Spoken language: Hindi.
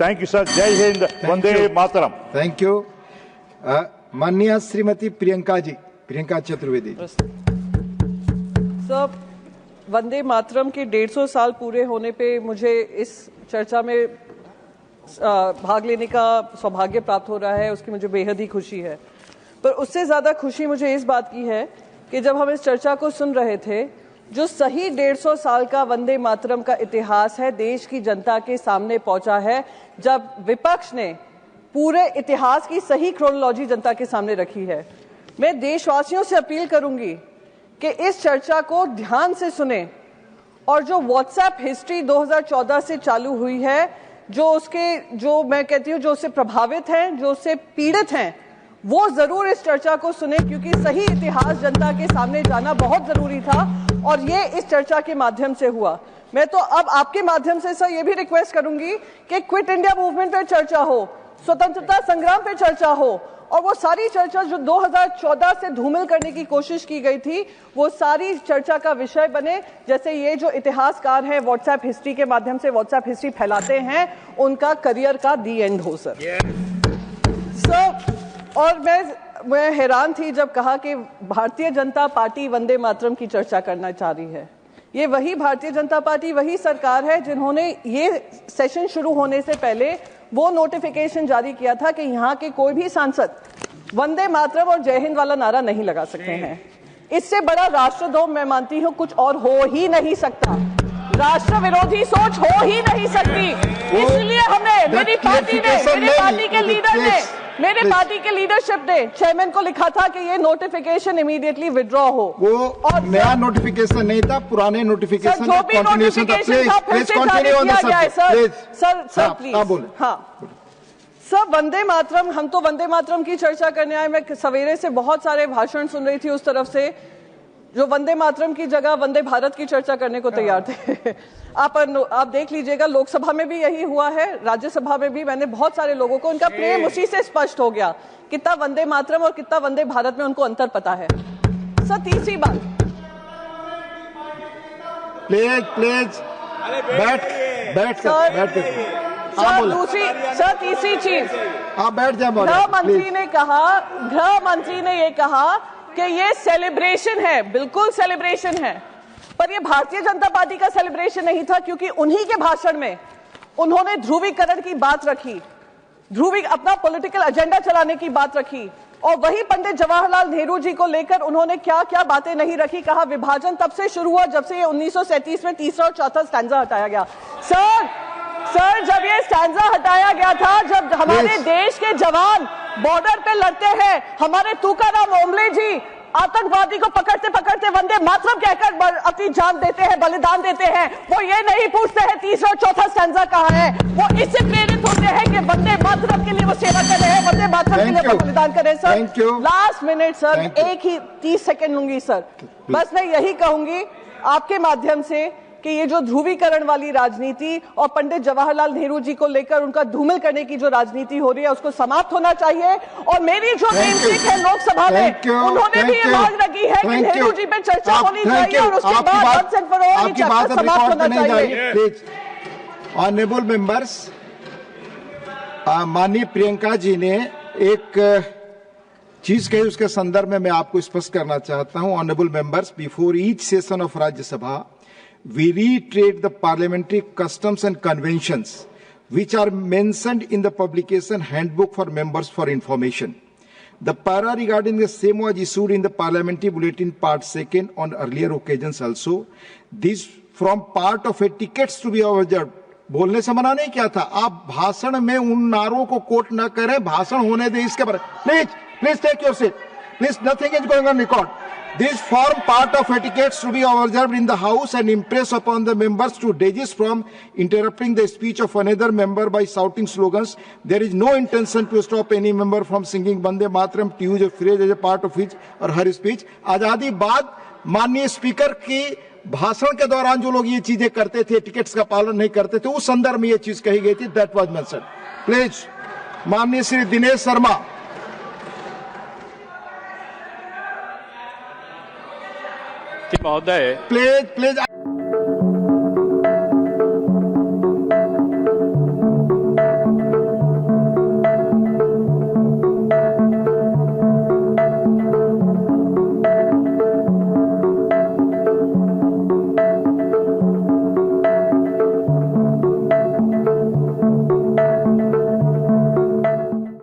Thank you sir. जय हिंद, वंदे मातरम। Thank you. माननीय श्रीमती प्रियंका चतुर्वेदी। सर, वंदे मातरम के 150 साल पूरे होने पे मुझे इस चर्चा में भाग लेने का सौभाग्य प्राप्त हो रहा है, उसकी मुझे बेहद ही खुशी है। पर उससे ज्यादा खुशी मुझे इस बात की है कि जब हम इस चर्चा को सुन रहे थे, जो सही 150 साल का वंदे मातरम का इतिहास है देश की जनता के सामने पहुंचा है, जब विपक्ष ने पूरे इतिहास की सही क्रोनोलॉजी जनता के सामने रखी है। मैं देशवासियों से अपील करूंगी कि इस चर्चा को ध्यान से सुने और जो व्हाट्सएप हिस्ट्री 2014 से चालू हुई है, जो मैं कहती हूँ जो उससे प्रभावित हैं, जो उससे पीड़ित हैं, वो जरूर इस चर्चा को सुने, क्योंकि सही इतिहास जनता के सामने जाना बहुत जरूरी था और ये इस चर्चा के माध्यम से हुआ। मैं तो अब आपके माध्यम से सर ये भी रिक्वेस्ट करूंगी कि क्विट इंडिया मूवमेंट पे चर्चा हो, स्वतंत्रता संग्राम पे चर्चा हो, और वो सारी चर्चा जो 2014 से धूमिल करने की कोशिश की गई थी, वो सारी चर्चा का विषय बने। जैसे ये जो इतिहासकार हैं व्हाट्सएप हिस्ट्री के माध्यम से व्हाट्सएप हिस्ट्री फैलाते हैं, उनका करियर का दी एंड हो सर। और मैं हैरान थी जब कहा कि भारतीय जनता पार्टी वंदे मातरम की चर्चा करना चाह रही है। ये वही भारतीय जनता पार्टी, वही सरकार है जिन्होंने ये सेशन शुरू होने से पहले वो नोटिफिकेशन जारी किया था कि यहाँ के कोई भी सांसद वंदे मातरम और जय हिंद वाला नारा नहीं लगा सकते हैं। इससे बड़ा राष्ट्रद्रोह मैं मानती हूँ कुछ और हो ही नहीं सकता। राष्ट्र विरोधी सोच हो ही नहीं सकती। इसलिए हमने, मेरी पार्टी के लीडरशिप ने चेयरमैन को लिखा था कि ये नोटिफिकेशन इमीडिएटली विड्रॉ हो। वो और नया नोटिफिकेशन नहीं था, पुराने नोटिफिकेशन जो भी नोटिफिकेशन था फिर से जारी किया गया है सर प्लीज। हाँ सर, वंदे मातरम, हम तो वंदे मातरम की चर्चा करने आए। मैं सवेरे से बहुत सारे भाषण सुन रही थी उस तरफ से जो वंदे मातरम की जगह वंदे भारत की चर्चा करने को तैयार थे। आप देख लीजिएगा, लोकसभा में भी यही हुआ है, राज्यसभा में भी। मैंने बहुत सारे लोगों को, उनका प्रेम उसी से स्पष्ट हो गया, कितना वंदे मातरम और कितना वंदे भारत में उनको अंतर पता है। सर, तीसरी बात, प्लीज बैठ सर तीसरी चीज, आप बैठ जाए। गृह मंत्री ने ये कहा कि ये सेलिब्रेशन है। बिल्कुल सेलिब्रेशन है, पर ये भारतीय जनता पार्टी का सेलिब्रेशन नहीं था, क्योंकि उन्हीं के भाषण में उन्होंने ध्रुवीकरण की बात रखी, अपना पॉलिटिकल एजेंडा चलाने की बात रखी, और वही पंडित जवाहरलाल नेहरू जी को लेकर उन्होंने क्या क्या बातें नहीं रखी। कहा विभाजन तब से शुरू हुआ जब से 1937 में तीसरा और चौथा स्टैंजा हटाया गया। सर जब ये स्टैंजा हटाया गया था, जब हमारे देश के जवान बॉर्डर पे लड़ते हैं, हमारे तुकाराम ओमले जी आतंकवादी को पकड़ते पकड़ते वंदे मातरम कहकर अपनी जान देते हैं, बलिदान देते हैं। वो ये नहीं पूछते हैं तीसरा और चौथा स्टैंजा कहाँ है, वो इससे प्रेरित होते हैं कि वंदे मातरम के लिए वो सेवा कर रहे हैं, वंदे मातरम के लिए बलिदान कर रहे हैं। सर लास्ट मिनट सर, एक ही 30 सेकेंड लूंगी सर। बस मैं यही कहूंगी आपके माध्यम से कि ये जो ध्रुवीकरण वाली राजनीति और पंडित जवाहरलाल नेहरू जी को लेकर उनका धूमिल करने की जो राजनीति हो रही है, उसको समाप्त होना चाहिए। और मेरी जो नेमसेक है लोकसभा में, उन्होंने भी ये मांग रखी है कि नेहरू जी पे चर्चा होनी चाहिए और उसके बाद वंस एंड फॉर ऑल चर्चा समाप्त होना चाहिए। ऑनरेबल मेंबर्स, माननीय प्रियंका जी ने एक चीज कही, उसके संदर्भ में मैं आपको स्पष्ट करना चाहता हूं। Honourable members, before each session of Rajya Sabha we reiterate the parliamentary customs and conventions which are mentioned in the publication handbook for members for information. The para regarding the same was issued in the parliamentary bulletin part 2 on earlier occasions also. This from part of etiquettes to be observed. बोलने से मना नहीं किया था। आप भाषण में उन नारों को कोट न करें, भाषण होने दें इसके बारे। Please take your seat. Please, nothing is going on record. These form part of etiquettes to be observed in the House and impress upon the members to desist from interrupting the speech of another member by shouting slogans. There is no intention to stop any member from singing Vande Mataram to use a phrase as a part of his or her speech. आजादी बाद माननीय स्पीकर की भाषण के दौरान जो लोग ये चीजें करते थे, टिकट्स का पालन नहीं करते थे, उस संदर्भ में ये चीज कही गई थी। That was mentioned. प्लीज, माननीय श्री दिनेश शर्मा। महोदय, प्लीज